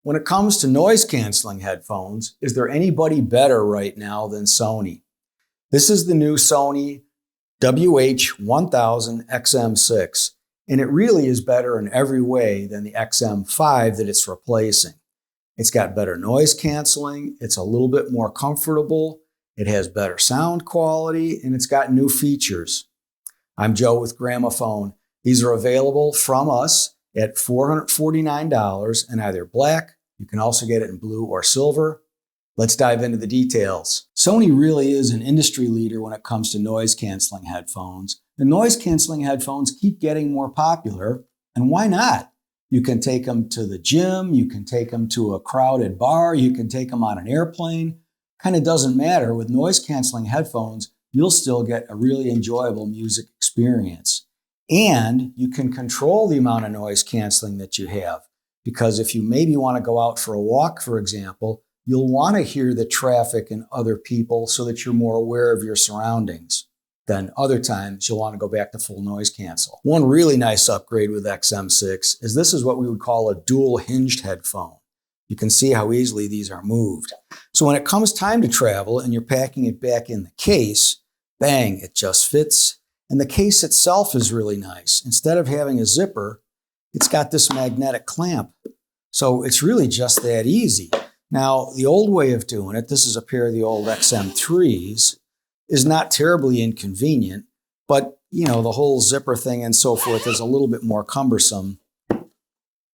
When it comes to noise canceling headphones, is there anybody better right now than Sony? This is the new Sony WH-1000XM6, and it really is better in every way than the XM5 that it's replacing. It's got better noise canceling, it's a little bit more comfortable, it has better sound quality, and it's got new features. I'm Joe with Gramophone. These are available from us at $449 in either black. You can also get it in blue or silver. Let's dive into the details. Sony really is an industry leader when it comes to noise canceling headphones. The noise canceling headphones keep getting more popular, and why not? You can take them to the gym, you can take them to a crowded bar, you can take them on an airplane. Kind of doesn't matter. With noise canceling headphones, you'll still get a really enjoyable music experience. And you can control the amount of noise canceling that you have. Because if you maybe want to go out for a walk, for example, you'll want to hear the traffic and other people so that you're more aware of your surroundings. Then other times you'll want to go back to full noise cancel. One really nice upgrade with XM6 is this is what we would call a dual hinged headphone. You can see how easily these are moved. So when it comes time to travel and you're packing it back in the case, bang, it just fits. And the case itself is really nice. Instead of having a zipper, it's got this magnetic clamp. So it's really just that easy. Now, the old way of doing it, this is a pair of the old XM3s, is not terribly inconvenient, but the whole zipper thing and so forth is a little bit more cumbersome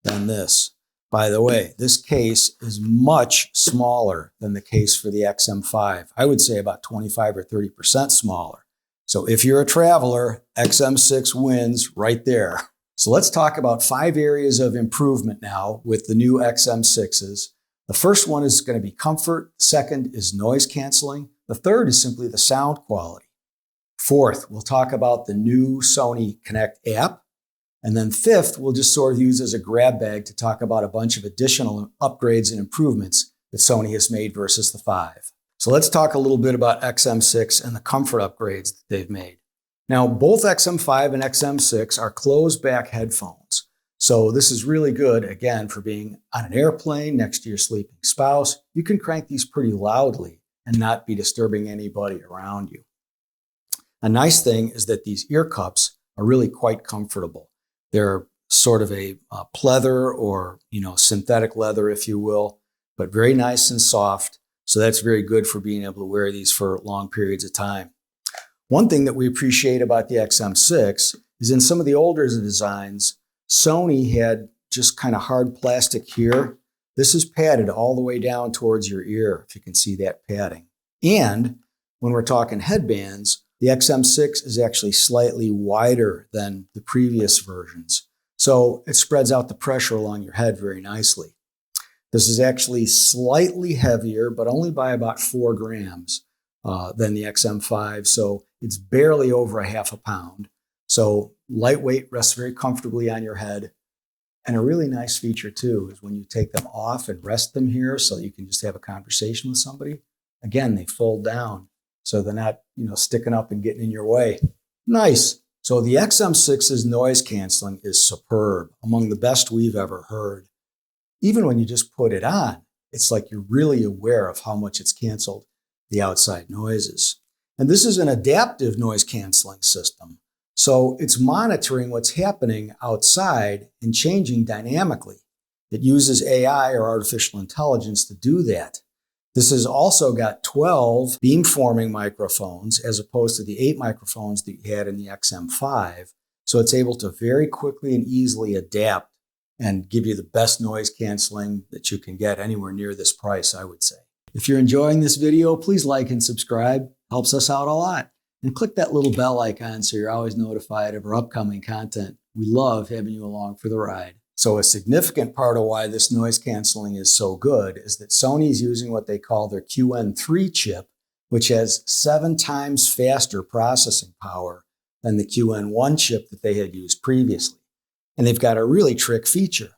than this. By the way, this case is much smaller than the case for the XM5. I would say about 25 or 30% smaller. So if you're a traveler, XM6 wins right there. So let's talk about 5 areas of improvement now with the new XM6s. The first one is going to be comfort. Second is noise canceling. The third is simply the sound quality. Fourth, we'll talk about the new Sony Connect app. And then fifth, we'll just sort of use as a grab bag to talk about a bunch of additional upgrades and improvements that Sony has made versus the 5. So let's talk a little bit about XM6 and the comfort upgrades that they've made. Now, both XM5 and XM6 are closed back headphones. So this is really good, again, for being on an airplane next to your sleeping spouse. You can crank these pretty loudly and not be disturbing anybody around you. A nice thing is that these ear cups are really quite comfortable. They're sort of a pleather or synthetic leather, if you will, but very nice and soft. So that's very good for being able to wear these for long periods of time. One thing that we appreciate about the XM6 is in some of the older designs, Sony had just kind of hard plastic here. This is padded all the way down towards your ear, if you can see that padding. And when we're talking headbands, the XM6 is actually slightly wider than the previous versions. So it spreads out the pressure along your head very nicely. This is actually slightly heavier, but only by about 4 grams than the XM5. So it's barely over a half a pound. So lightweight, rests very comfortably on your head. And a really nice feature too is when you take them off and rest them here so you can just have a conversation with somebody. Again, they fold down so they're not, sticking up and getting in your way. Nice. So the XM6's noise canceling is superb, among the best we've ever heard. Even when you just put it on, it's like you're really aware of how much it's canceled the outside noises. And this is an adaptive noise canceling system. So it's monitoring what's happening outside and changing dynamically. It uses AI or artificial intelligence to do that. This has also got 12 beamforming microphones as opposed to the 8 microphones that you had in the XM5. So it's able to very quickly and easily adapt and give you the best noise canceling that you can get anywhere near this price, I would say. If you're enjoying this video, please like and subscribe. Helps us out a lot. And click that little bell icon so you're always notified of our upcoming content. We love having you along for the ride. So a significant part of why this noise canceling is so good is that Sony is using what they call their QN3 chip, which has 7 times faster processing power than the QN1 chip that they had used previously. And they've got a really trick feature.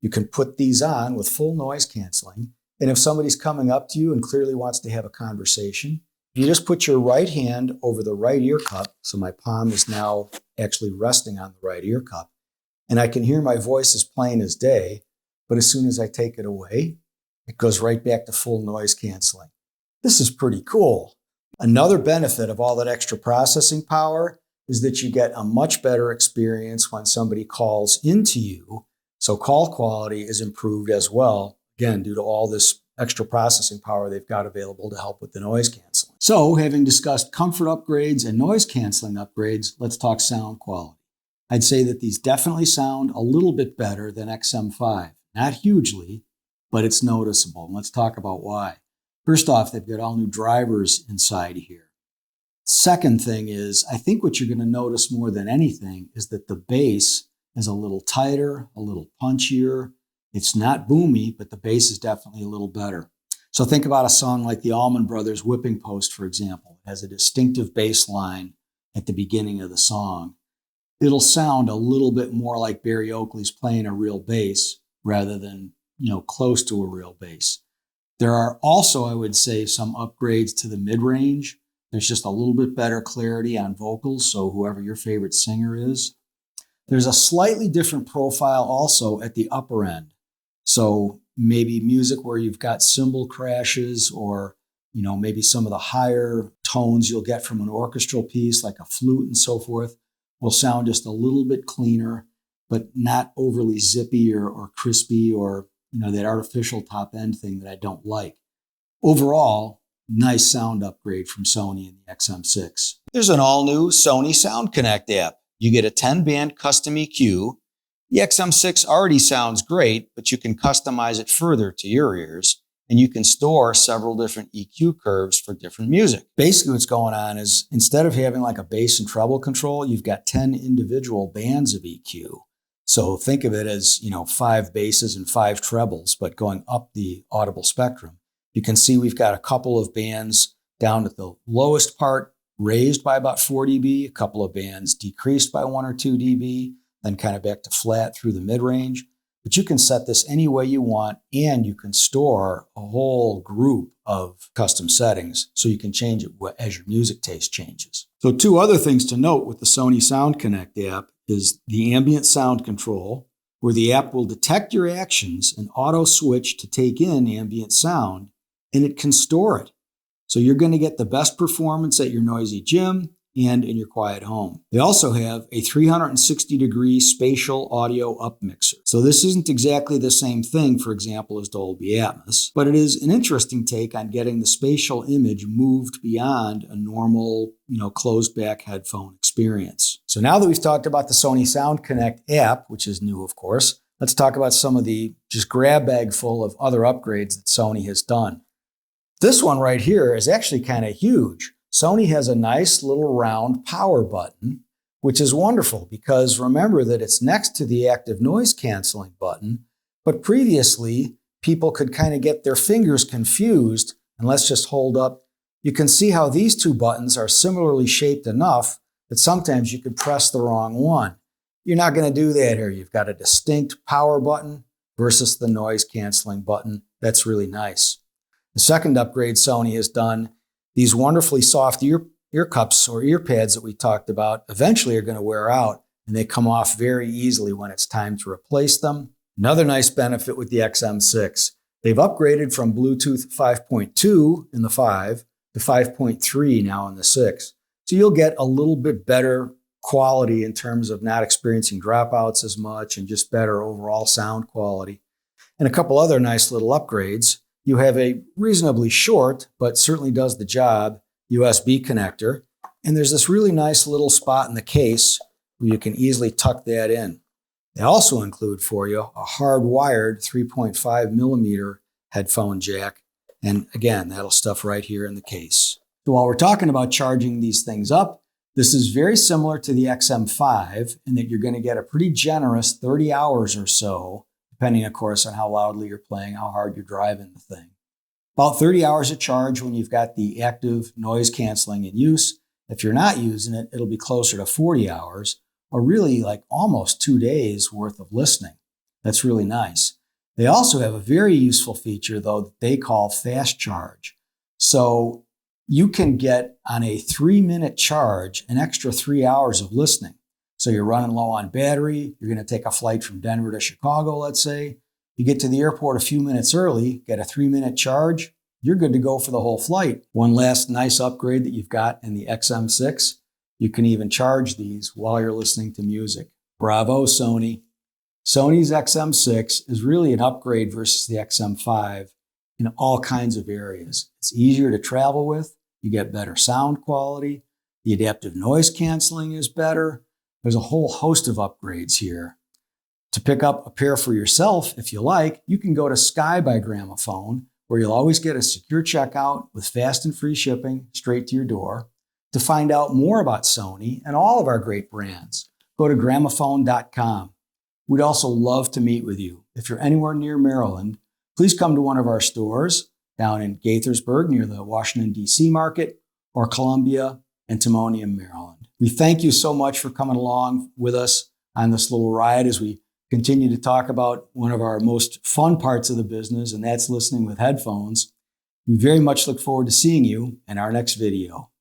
You can put these on with full noise canceling. And if somebody's coming up to you and clearly wants to have a conversation, you just put your right hand over the right ear cup. So my palm is now actually resting on the right ear cup. And I can hear my voice as plain as day. but as soon as I take it away, it goes right back to full noise canceling. This is pretty cool. Another benefit of all that extra processing power is that you get a much better experience when somebody calls into you. So call quality is improved as well, again, due to all this extra processing power they've got available to help with the noise canceling. So having discussed comfort upgrades and noise canceling upgrades, let's talk sound quality. I'd say that these definitely sound a little bit better than XM5. Not hugely, but it's noticeable. And let's talk about why. First off, they've got all new drivers inside here. Second thing is, I think what you're going to notice more than anything is that the bass is a little tighter, a little punchier. It's not boomy, but the bass is definitely a little better. So think about a song like the Allman Brothers' Whipping Post, for example. It has a distinctive bass line at the beginning of the song. It'll sound a little bit more like Barry Oakley's playing a real bass rather than, close to a real bass. There are also, I would say, some upgrades to the mid-range. There's just a little bit better clarity on vocals, so whoever your favorite singer is. There's a slightly different profile also at the upper end. So maybe music where you've got cymbal crashes or, maybe some of the higher tones you'll get from an orchestral piece like a flute and so forth will sound just a little bit cleaner, but not overly zippy or crispy or, that artificial top end thing that I don't like. Overall, nice sound upgrade from Sony and the XM6. There's an all-new Sony Sound Connect app. You get a 10-band custom EQ. The XM6 already sounds great, but you can customize it further to your ears, and you can store several different EQ curves for different music. Basically what's going on is instead of having like a bass and treble control, you've got 10 individual bands of EQ. So think of it as, 5 basses and 5 trebles, but going up the audible spectrum. You can see we've got a couple of bands down at the lowest part, raised by about 4 dB, a couple of bands decreased by 1 or 2 dB, then kind of back to flat through the mid-range. But you can set this any way you want, and you can store a whole group of custom settings so you can change it as your music taste changes. So 2 other things to note with the Sony Sound Connect app is the ambient sound control, where the app will detect your actions and auto switch to take in ambient sound, and it can store it. So you're going to get the best performance at your noisy gym and in your quiet home. They also have a 360-degree spatial audio up mixer. So this isn't exactly the same thing, for example, as Dolby Atmos, but it is an interesting take on getting the spatial image moved beyond a normal, closed back headphone experience. So now that we've talked about the Sony Sound Connect app, which is new, of course, let's talk about some of the just grab bag full of other upgrades that Sony has done. This one right here is actually kind of huge. Sony has a nice little round power button, which is wonderful because remember that it's next to the active noise canceling button, but previously people could kind of get their fingers confused. And let's just hold up. You can see how these 2 buttons are similarly shaped enough that sometimes you could press the wrong one. You're not going to do that here. You've got a distinct power button versus the noise canceling button. That's really nice. The second upgrade Sony has done, these wonderfully soft ear cups or ear pads that we talked about eventually are going to wear out, and they come off very easily when it's time to replace them. Another nice benefit with the XM6, they've upgraded from Bluetooth 5.2 in the 5 to 5.3 now in the 6. So you'll get a little bit better quality in terms of not experiencing dropouts as much and just better overall sound quality. And a couple other nice little upgrades. You have a reasonably short, but certainly does the job, USB connector. And there's this really nice little spot in the case where you can easily tuck that in. They also include for you a hardwired 3.5 millimeter headphone jack. And again, that'll stuff right here in the case. So while we're talking about charging these things up, this is very similar to the XM5 in that you're going to get a pretty generous 30 hours or so, depending, of course, on how loudly you're playing, how hard you're driving the thing. About 30 hours of charge when you've got the active noise canceling in use. If you're not using it, it'll be closer to 40 hours, or really like almost 2 days worth of listening. That's really nice. They also have a very useful feature, though, that they call fast charge. So you can get on a 3-minute charge an extra 3 hours of listening. So you're running low on battery, you're going to take a flight from Denver to Chicago, let's say. You get to the airport a few minutes early, get a 3-minute charge, you're good to go for the whole flight. One last nice upgrade that you've got in the XM6, you can even charge these while you're listening to music. Bravo, Sony. Sony's XM6 is really an upgrade versus the XM5 in all kinds of areas. It's easier to travel with, you get better sound quality, the adaptive noise canceling is better. There's a whole host of upgrades here. To pick up a pair for yourself, if you like, you can go to Sky by Gramophone, where you'll always get a secure checkout with fast and free shipping straight to your door. To find out more about Sony and all of our great brands, go to gramophone.com. We'd also love to meet with you. If you're anywhere near Maryland, please come to one of our stores down in Gaithersburg near the Washington, D.C. market, or Columbia and Timonium, Maryland. We thank you so much for coming along with us on this little ride as we continue to talk about one of our most fun parts of the business, and that's listening with headphones. We very much look forward to seeing you in our next video.